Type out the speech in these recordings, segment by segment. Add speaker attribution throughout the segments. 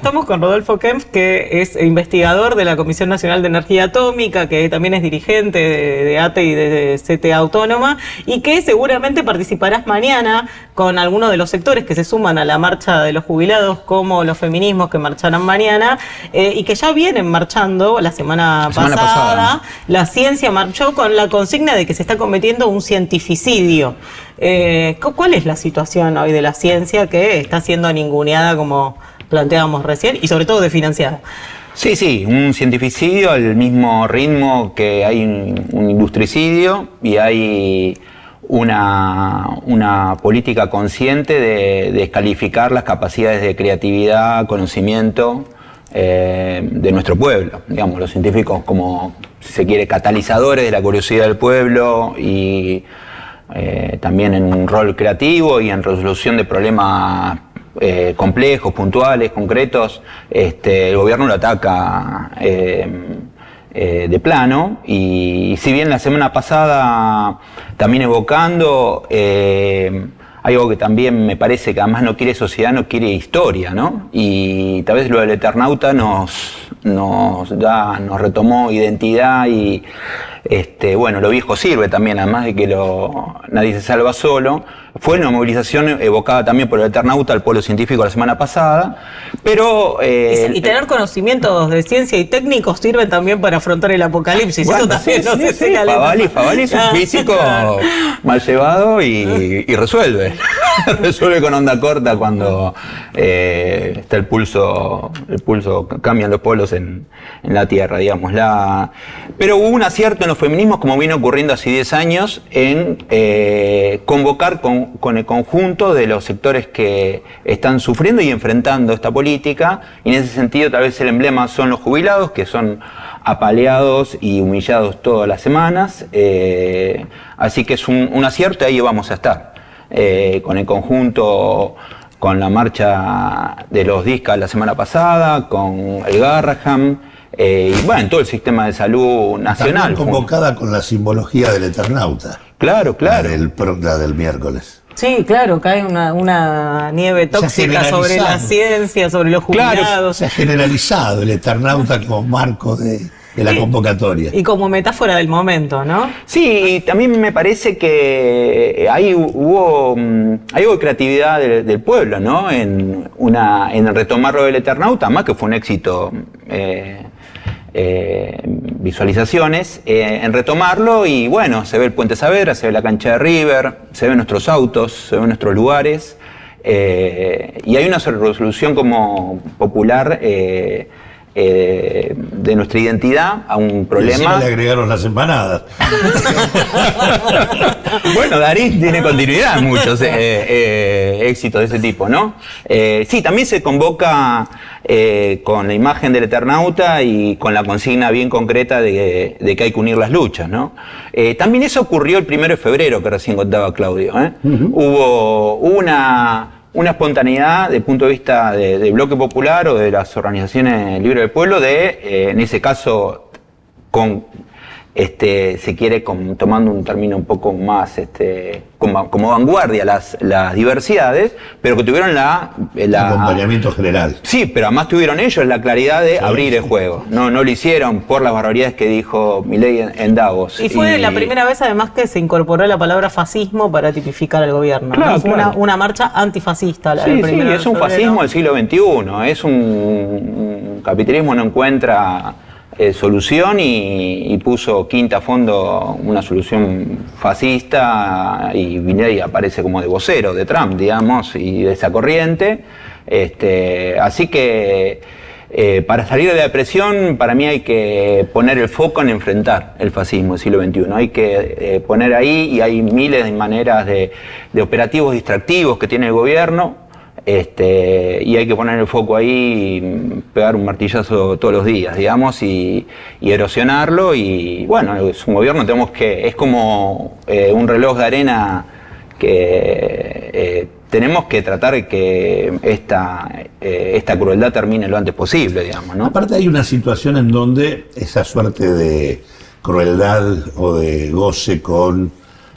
Speaker 1: estamos con Rodolfo Kempf, que es investigador de la Comisión Nacional de Energía Atómica, que también es dirigente de ATE y de CTA Autónoma, y que seguramente participarás mañana con algunos de los sectores que se suman a la marcha de los jubilados, como los feminismos que marcharán mañana, y que ya vienen marchando la semana pasada. La ciencia marchó con la consigna de que se está cometiendo un cientificidio. ¿Cuál es la situación hoy de la ciencia que está siendo ninguneada, como planteábamos recién, y sobre todo desfinanciada?
Speaker 2: Sí, un cientificidio al mismo ritmo que hay un industricidio y hay una política consciente de descalificar las capacidades de creatividad, conocimiento de nuestro pueblo. Digamos, los científicos como, si se quiere, catalizadores de la curiosidad del pueblo y también en un rol creativo y en resolución de problemas complejos, puntuales, concretos. El gobierno lo ataca de plano, y si bien la semana pasada también evocando algo que también me parece que además no quiere sociedad, no quiere historia, ¿no? Y tal vez lo del Eternauta nos retomó identidad y bueno, lo viejo sirve también, además de que nadie se salva solo. Fue una movilización evocada también por el Eternauta al Polo Científico la semana pasada, pero...
Speaker 1: y tener conocimientos de ciencia y técnicos sirven también para afrontar el apocalipsis.
Speaker 2: Bueno,
Speaker 1: eso también
Speaker 2: Favali es un físico mal llevado y resuelve. Resuelve con onda corta cuando está el pulso, cambian los polos en la Tierra, digamos. Pero hubo un acierto en los feminismos, como viene ocurriendo hace 10 años, en convocar con el conjunto de los sectores que están sufriendo y enfrentando esta política, y en ese sentido tal vez el emblema son los jubilados, que son apaleados y humillados todas las semanas, así que es un acierto, y ahí vamos a estar, con el conjunto, con la marcha de los DISCA la semana pasada, con el Garraham, y bueno, en todo el sistema de salud nacional.
Speaker 3: También convocada con la simbología del Eternauta.
Speaker 2: Claro.
Speaker 3: La del miércoles.
Speaker 1: Sí, claro, cae una nieve tóxica sobre la ciencia, sobre los jubilados.
Speaker 3: Claro, se ha generalizado el Eternauta como marco de la convocatoria.
Speaker 1: Y como metáfora del momento, ¿no?
Speaker 2: Sí, y también me parece que ahí hubo algo de creatividad del pueblo, ¿no? En el retomarlo del Eternauta, más que fue un éxito, visualizaciones, en retomarlo, y bueno, se ve el Puente Saavedra, se ve la cancha de River, se ven nuestros autos, se ven nuestros lugares, y hay una resolución como popular de nuestra identidad a un problema. Y
Speaker 3: encima le agregaron las empanadas.
Speaker 2: Bueno, Darín tiene continuidad en muchos éxitos de ese tipo, ¿no? Sí, también se convoca con la imagen del Eternauta y con la consigna bien concreta de que hay que unir las luchas, ¿no? También eso ocurrió el 1 de febrero, que recién contaba Claudio, Hubo una espontaneidad desde el punto de vista del bloque popular o de las organizaciones libres del pueblo, en ese caso, se quiere tomando un término un poco más como vanguardia las diversidades, pero que tuvieron el
Speaker 3: acompañamiento general.
Speaker 2: Sí, pero además tuvieron ellos la claridad de abrir el juego. No lo hicieron por las barbaridades que dijo Milei en Davos.
Speaker 1: Y fue la primera vez además que se incorporó la palabra fascismo para tipificar al gobierno.
Speaker 2: Claro,
Speaker 1: Fue una marcha antifascista.
Speaker 2: Sí, es un fascismo del siglo XXI. Es un capitalismo no encuentra solución y puso quinta a fondo una solución fascista, y Milei aparece como de vocero de Trump, digamos, y de esa corriente. Así que para salir de la depresión, para mí hay que poner el foco en enfrentar el fascismo del siglo XXI. Hay que poner ahí, y hay miles de maneras de operativos distractivos que tiene el gobierno. Y hay que poner el foco ahí y pegar un martillazo todos los días, digamos, y erosionarlo. Y bueno, es un gobierno, es como un reloj de arena que tenemos que tratar de que esta crueldad termine lo antes posible, digamos, ¿no?
Speaker 3: Aparte hay una situación en donde esa suerte de crueldad o de goce con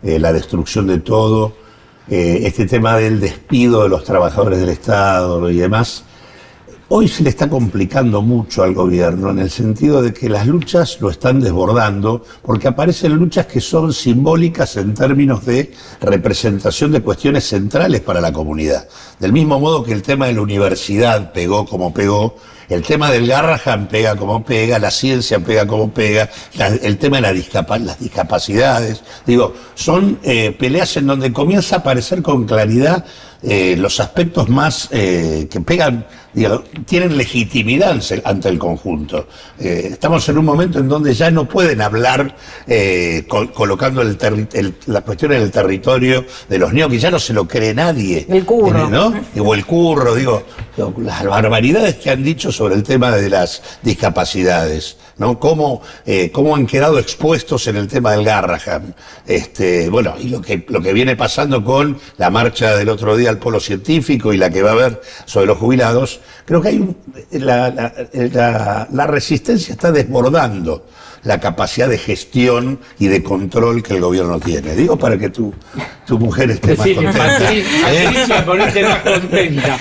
Speaker 3: la destrucción de todo, este tema del despido de los trabajadores del Estado y demás, Hoy se le está complicando mucho al gobierno en el sentido de que las luchas lo están desbordando porque aparecen luchas que son simbólicas en términos de representación de cuestiones centrales para la comunidad. Del mismo modo que el tema de la universidad pegó como pegó, el tema del Garrahan pega como pega, la ciencia pega como pega, el tema de las discapacidades. Digo, son peleas en donde comienza a aparecer con claridad los aspectos más que pegan, digo, tienen legitimidad ante el conjunto. Estamos en un momento en donde ya no pueden hablar colocando la cuestión en el territorio de los ñoquis, ya no se lo cree nadie.
Speaker 1: El curro.
Speaker 3: ¿No? O el curro, digo, las barbaridades que han dicho sobre el tema de las discapacidades, ¿no? Cómo han quedado expuestos en el tema del Garrahan. Bueno, y lo que viene pasando con la marcha del otro día al Polo Científico y la que va a haber sobre los jubilados, creo que hay la resistencia está desbordando la capacidad de gestión y de control que el gobierno tiene. Digo, para que tu mujer esté más contenta.
Speaker 4: Patricia, ponete más contenta.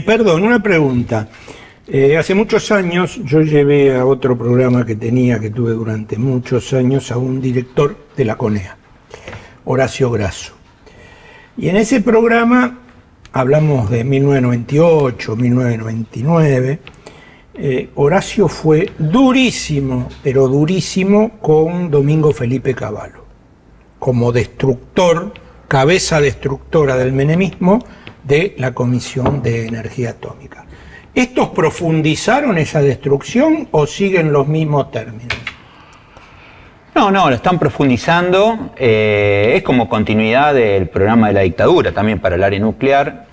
Speaker 4: Perdón, una pregunta. Hace muchos años yo llevé a otro programa que tuve durante muchos años, a un director de la CONEA, Horacio Grasso. Y en ese programa hablamos de 1998, 1999. Horacio fue durísimo, pero durísimo con Domingo Felipe Cavallo, como destructor, cabeza destructora del menemismo de la Comisión de Energía Atómica. ¿Estos profundizaron esa destrucción o siguen los mismos términos?
Speaker 2: No, lo están profundizando. Es como continuidad del programa de la dictadura también para el área nuclear.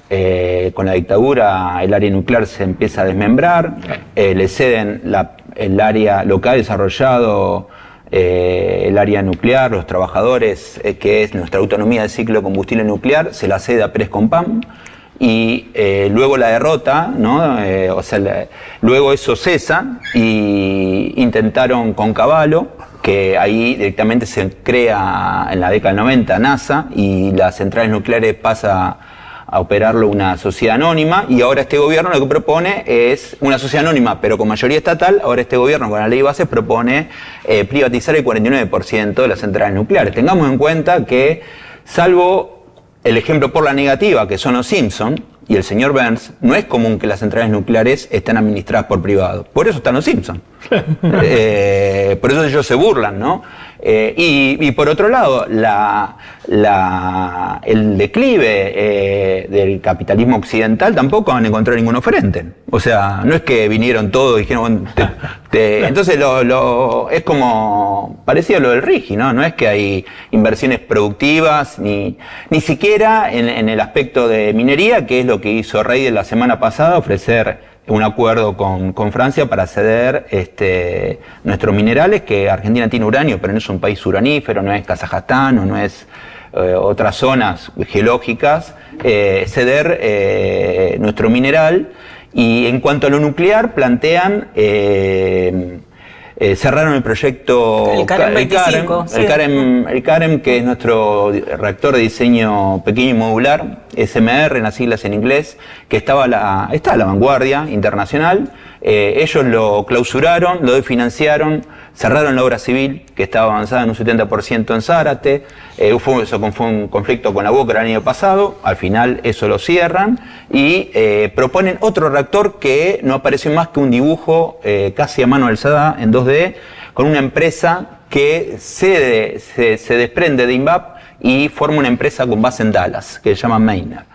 Speaker 2: Con la dictadura el área nuclear se empieza a desmembrar, le ceden el área, lo que ha desarrollado el área nuclear, los trabajadores, que es nuestra autonomía de ciclo de combustible nuclear, se la cede a Pérez Compam. Y luego la derrota, ¿no? Luego eso cesa y intentaron con Cavallo, que ahí directamente se crea en la década del 90 NASA y las centrales nucleares pasa a operarlo una sociedad anónima, y ahora este gobierno lo que propone es una sociedad anónima pero con mayoría estatal. Ahora este gobierno con la ley base propone privatizar el 49% de las centrales nucleares. Tengamos en cuenta que, salvo el ejemplo por la negativa, que son los Simpson y el señor Burns, no es común que las centrales nucleares estén administradas por privados. Por eso están los Simpson. Por eso ellos se burlan, ¿no? Y por otro lado, el declive del capitalismo occidental tampoco van a encontrar ningún oferente. O sea, no es que vinieron todos y dijeron... Entonces es como parecido a lo del RIGI, ¿no? No es que hay inversiones productivas, ni siquiera en el aspecto de minería, que es lo que hizo Rey la semana pasada, ofrecer un acuerdo con Francia para ceder nuestros minerales, que Argentina tiene uranio, pero no es un país uranífero, no es Kazajstán o no es otras zonas geológicas, ceder nuestro mineral. Y en cuanto a lo nuclear, plantean... cerraron el proyecto
Speaker 1: el CAREM 25,
Speaker 2: el CAREM, que es nuestro reactor de diseño pequeño y modular, SMR en las siglas en inglés, que está a la vanguardia internacional. Ellos lo clausuraron, lo desfinanciaron, cerraron la obra civil, que estaba avanzada en un 70% en Zárate. Fue un conflicto con la Boca el año pasado, al final eso lo cierran y proponen otro reactor que no apareció más que un dibujo casi a mano alzada en 2D, con una empresa que se desprende de INVAP y forma una empresa con base en Dallas, que se llama Maynard,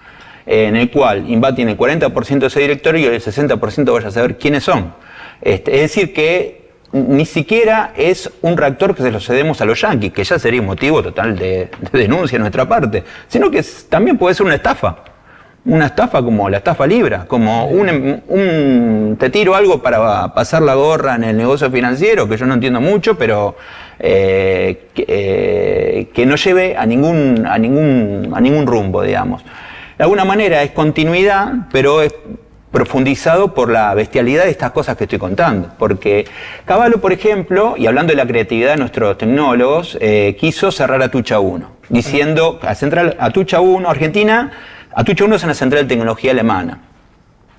Speaker 2: en el cual INVAP tiene el 40% de ese directorio y el 60% vaya a saber quiénes son. Es decir que ni siquiera es un reactor que se lo cedemos a los yanquis, que ya sería un motivo total de denuncia de nuestra parte, sino que también puede ser una estafa como la estafa Libra, como te tiro algo para pasar la gorra en el negocio financiero, que yo no entiendo mucho, pero que no lleve a ningún rumbo, digamos. De alguna manera es continuidad, pero es profundizado por la bestialidad de estas cosas que estoy contando. Porque Cavallo, por ejemplo, y hablando de la creatividad de nuestros tecnólogos, quiso cerrar Atucha 1, diciendo a Atucha 1, Argentina, Atucha 1 es una central de tecnología alemana.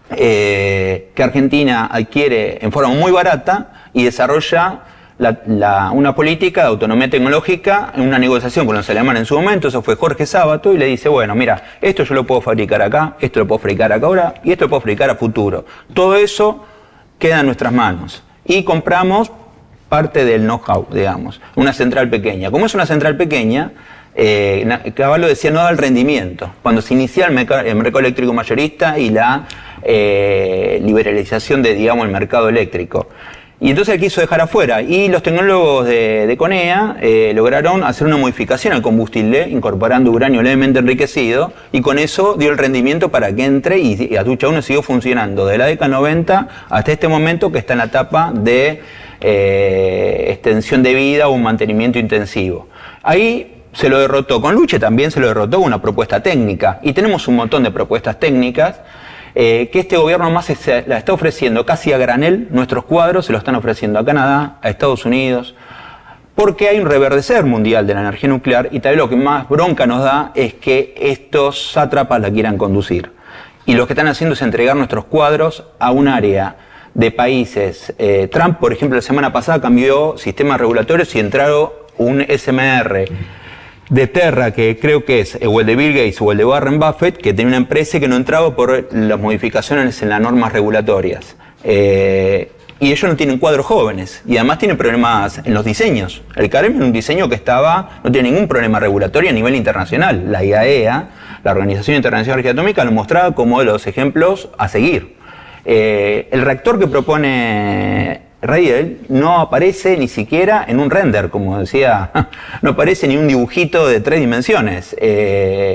Speaker 2: que Argentina adquiere en forma muy barata y desarrolla una política de autonomía tecnológica en una negociación con los alemanes en su momento. Eso fue Jorge Sábato, y le dice, bueno, mira, esto yo lo puedo fabricar acá, esto lo puedo fabricar acá ahora, y esto lo puedo fabricar a futuro. Todo eso queda en nuestras manos. Y compramos parte del know-how, digamos, una central pequeña. Como es una central pequeña, Cavallo decía no da el rendimiento. Cuando se inicia el mercado eléctrico mayorista y la liberalización de, digamos, el mercado eléctrico. Y entonces él quiso dejar afuera, y los tecnólogos de CONEA lograron hacer una modificación al combustible, incorporando uranio levemente enriquecido, y con eso dio el rendimiento para que entre, y Atucha 1 siguió funcionando de la década 90 hasta este momento, que está en la etapa de extensión de vida o un mantenimiento intensivo. Ahí se lo derrotó. Con Luche también se lo derrotó con una propuesta técnica, y tenemos un montón de propuestas técnicas que este gobierno más la está ofreciendo casi a granel. Nuestros cuadros se lo están ofreciendo a Canadá, a Estados Unidos, porque hay un reverdecer mundial de la energía nuclear, y tal vez lo que más bronca nos da es que estos sátrapas la quieran conducir. Y lo que están haciendo es entregar nuestros cuadros a un área de países. Trump, por ejemplo, la semana pasada cambió sistemas regulatorios y entraron un SMR de Terra, que creo que es o el de Bill Gates o el de Warren Buffett, que tenía una empresa que no entraba por las modificaciones en las normas regulatorias. Y ellos no tienen cuadros jóvenes, y además tienen problemas en los diseños. El CAREM es un diseño que no tiene ningún problema regulatorio a nivel internacional. La IAEA, la Organización Internacional de Energía Atómica, lo mostraba como de los ejemplos a seguir. El reactor que propone Rayel no aparece ni siquiera en un render, como decía, no aparece ni un dibujito de 3 dimensiones.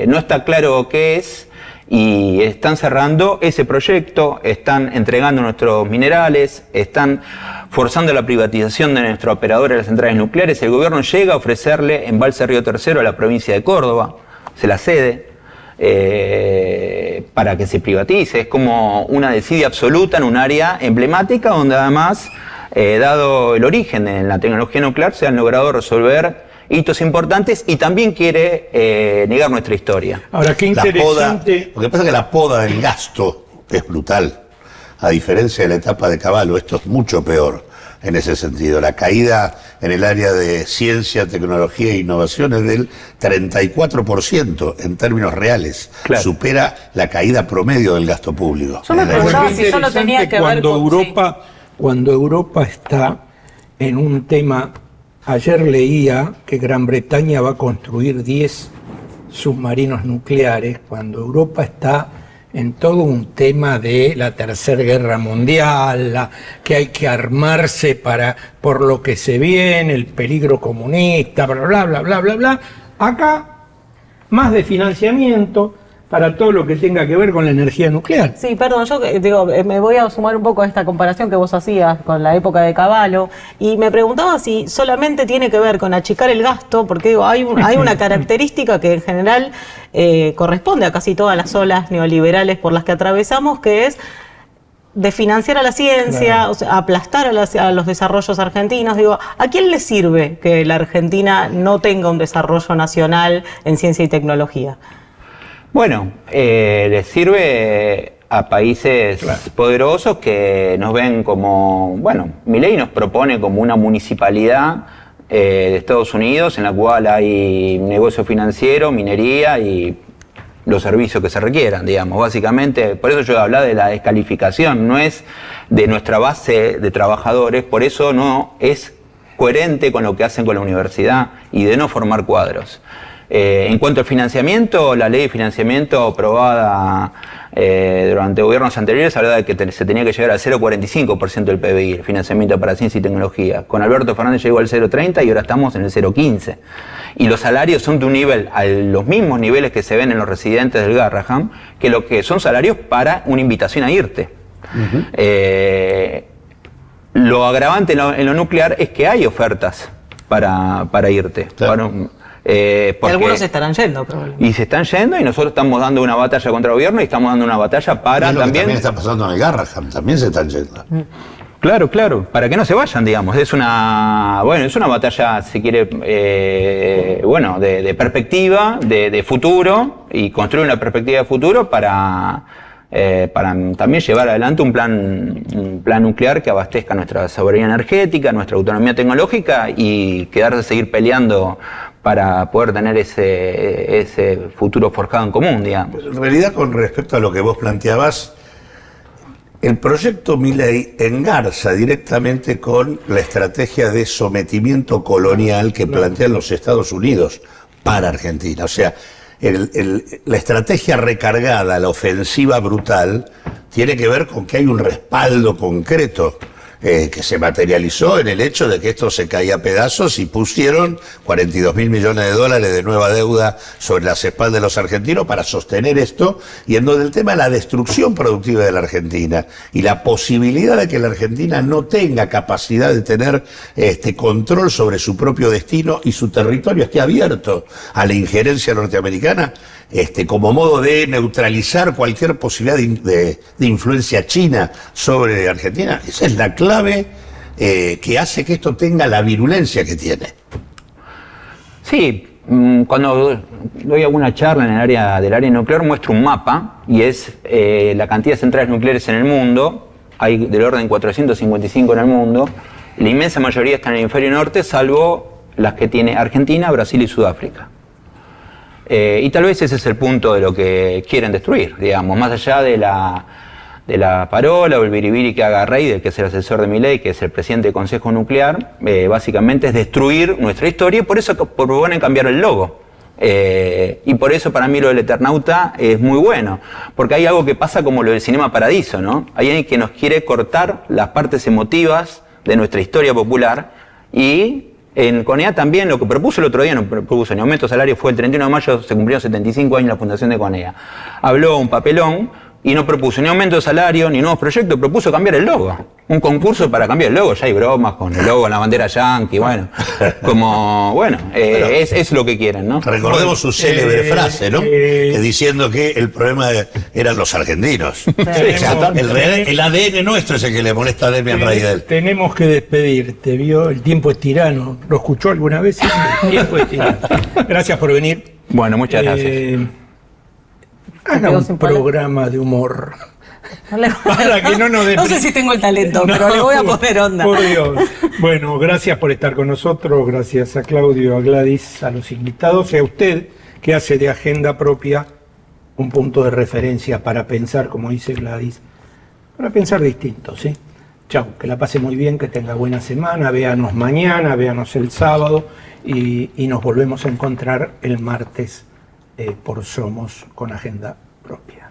Speaker 2: No está claro qué es, y están cerrando ese proyecto, están entregando nuestros minerales, están forzando la privatización de nuestra operadora de las centrales nucleares. El gobierno llega a ofrecerle Embalse Río Tercero a la provincia de Córdoba, se la cede para que se privatice. Es como una desidia absoluta en un área emblemática donde además, dado el origen en la tecnología nuclear, se han logrado resolver hitos importantes, y también quiere negar nuestra historia.
Speaker 4: Ahora, qué interesante.
Speaker 3: Lo que pasa es que la poda del gasto es brutal. A diferencia de la etapa de Cavallo, esto es mucho peor en ese sentido. La caída en el área de ciencia, tecnología e innovación es del 34% en términos reales. Claro. Supera la caída promedio del gasto público.
Speaker 1: Yo me preguntaba si solo tenía que ver con...
Speaker 4: Cuando Europa está en un tema, ayer leía que Gran Bretaña va a construir 10 submarinos nucleares, cuando Europa está en todo un tema de la Tercera Guerra Mundial, que hay que armarse por lo que se viene, el peligro comunista, bla, bla, bla, bla, bla, bla. Acá, más de financiamiento para todo lo que tenga que ver con la energía nuclear.
Speaker 1: Sí, perdón, yo digo, me voy a sumar un poco a esta comparación que vos hacías con la época de Cavallo, y me preguntaba si solamente tiene que ver con achicar el gasto, porque digo, hay una característica que en general corresponde a casi todas las olas neoliberales por las que atravesamos, que es de financiar a la ciencia, claro, o sea, aplastar a los desarrollos argentinos. Digo, ¿a quién le sirve que la Argentina no tenga un desarrollo nacional en ciencia y tecnología?
Speaker 2: Bueno, les sirve a países poderosos que nos ven como, bueno, Milei nos propone como una municipalidad de Estados Unidos en la cual hay negocio financiero, minería y los servicios que se requieran, digamos, básicamente. Por eso yo hablaba de la descalificación, no es de nuestra base de trabajadores, por eso no es coherente con lo que hacen con la universidad y de no formar cuadros. En cuanto al financiamiento, la ley de financiamiento aprobada durante gobiernos anteriores hablaba de que se tenía que llegar al 0,45% del PBI, el financiamiento para ciencia y tecnología. Con Alberto Fernández llegó al 0,30% y ahora estamos en el 0,15%. Y los salarios son de un nivel, a los mismos niveles que se ven en los residentes del Garrahan, que lo que son salarios para una invitación a irte. Lo agravante en lo nuclear es que hay ofertas para irte. Claro.
Speaker 1: Porque algunos se estarán yendo, probablemente.
Speaker 2: Y se están yendo, y nosotros estamos dando una batalla contra el gobierno y estamos dando una batalla para
Speaker 3: también está pasando en el Garrahan, también se están yendo.
Speaker 2: Claro, para que no se vayan, digamos. Es una batalla, si quiere, de perspectiva, de futuro, y construir una perspectiva de futuro para para también llevar adelante un plan nuclear que abastezca nuestra soberanía energética, nuestra autonomía tecnológica y quedar de seguir peleando para poder tener ese futuro forjado en común, digamos.
Speaker 3: En realidad, con respecto a lo que vos planteabas, el proyecto Milei engarza directamente con la estrategia de sometimiento colonial que plantean los Estados Unidos para Argentina. O sea, la estrategia recargada, la ofensiva brutal, tiene que ver con que hay un respaldo concreto que se materializó en el hecho de que esto se caía a pedazos y pusieron 42.000 millones de dólares de nueva deuda sobre las espaldas de los argentinos para sostener esto, y en donde el tema de la destrucción productiva de la Argentina y la posibilidad de que la Argentina no tenga capacidad de tener control sobre su propio destino y su territorio esté abierto a la injerencia norteamericana, como modo de neutralizar cualquier posibilidad de influencia china sobre Argentina. Esa es la clave que hace que esto tenga la virulencia que tiene.
Speaker 2: Sí, cuando doy alguna charla en el área del área nuclear muestro un mapa y es la cantidad de centrales nucleares en el mundo. Hay del orden 455 en el mundo. La inmensa mayoría están en el hemisferio norte, salvo las que tiene Argentina, Brasil y Sudáfrica. Y tal vez ese es el punto de lo que quieren destruir, digamos, más allá de la parola o el biribiri que haga Reidel, que es el asesor de Milei, que es el presidente del Consejo Nuclear, básicamente es destruir nuestra historia, y por eso proponen cambiar el logo. Y por eso para mí lo del Eternauta es muy bueno, porque hay algo que pasa como lo del Cinema Paradiso, ¿no? Hay alguien que nos quiere cortar las partes emotivas de nuestra historia popular, y en CONEA también lo que propuso el otro día, no propuso ni aumento de salario, fue el 31 de mayo, se cumplieron 75 años la fundación de CONEA. Habló un papelón y no propuso ni aumento de salario, ni nuevos proyectos, propuso cambiar el logo. Un concurso para cambiar el logo, ya hay bromas con el logo en la bandera yankee, bueno, como, bueno, es lo que quieren, ¿no?
Speaker 3: Recordemos su célebre frase, ¿no? Diciendo que el problema eran los argentinos. Sí, el ADN nuestro es el que le molesta a Demian Reidel.
Speaker 4: Tenemos que despedirte, ¿vio? El tiempo es tirano. ¿Lo escuchó alguna vez? Sí, el tiempo es tirano. Gracias por venir.
Speaker 2: Bueno, muchas gracias.
Speaker 4: Haga un programa de humor.
Speaker 1: Para que no sé si tengo el talento, pero le voy a poner onda.
Speaker 4: Por Dios. Bueno, gracias por estar con nosotros, gracias a Claudio, a Gladys, a los invitados y a usted que hace de Agenda Propia un punto de referencia para pensar, como dice Gladys, para pensar distinto, ¿sí? Chau, que la pase muy bien, que tenga buena semana, véanos mañana, véanos el sábado y nos volvemos a encontrar el martes por Somos con Agenda Propia.